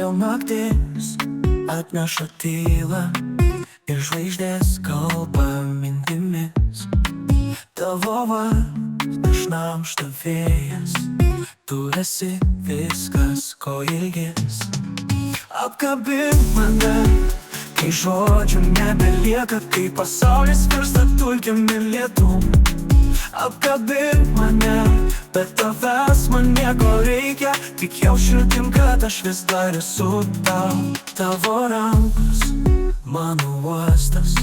Vėl naktis atneša tylą ir žvaigždės kalba mintimis. Tavo vardas dažnam štavėjas, tu esi viskas, ko ilgis. Apkabink mane, kai žodžių nebelieka, kai pasaulis virsta dulkėm ir lietum. Apkabink mane, bet tavęs man nieko reikia, tik jau širdim, kad aš vis dar esu tau. Tavo rankos, mano uostas,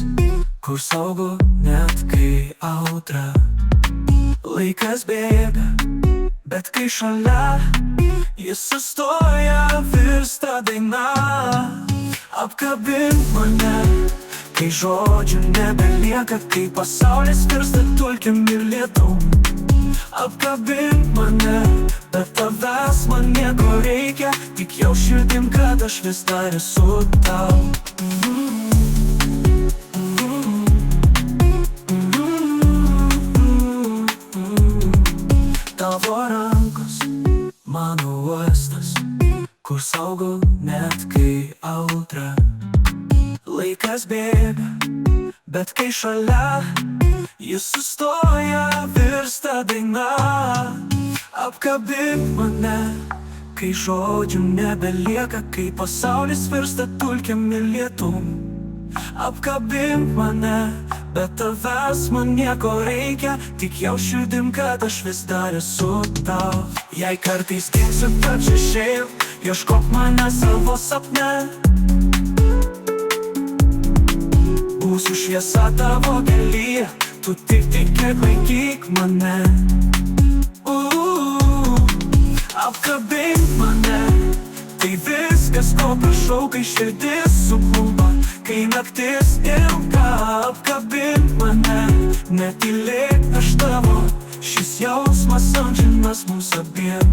kur saugu net kai audra. Laikas bėga, bet kai šalia, jis sustoja, virsta daina. Apkabink mane, kai žodžių nebelieka, kai pasaulis virsta dulkėm ir lietum. Apkabink mane, bet tavęs man nieko reikia, tik jau širdim, kad aš vis dar esu tau. Tavo rankos, mano uostas, kur saugu net kai audra. Laikas bėga, bet kai šalia, jis sustoja, virsta daina. Apkabink mane, kai žodžių nebelieka, kai pasaulis virsta dulkėm ir lietum. Apkabink mane, bet tavęs man nieko reikia, tik jau širdim, kad aš vis dar esu tau. Jei kartais tiksiu tarp šešėlių, ieškok mane savo sapne. Būsiu šviesa tavo kelyje, tu tik tikėk, laikyk mane. Apkabink mane, tai viskas, ko prašau, kai širdis suklumpa, kai naktis ilga. Apkabink mane, netylėk aš tavo, šis jausmas amžinas mums abiem.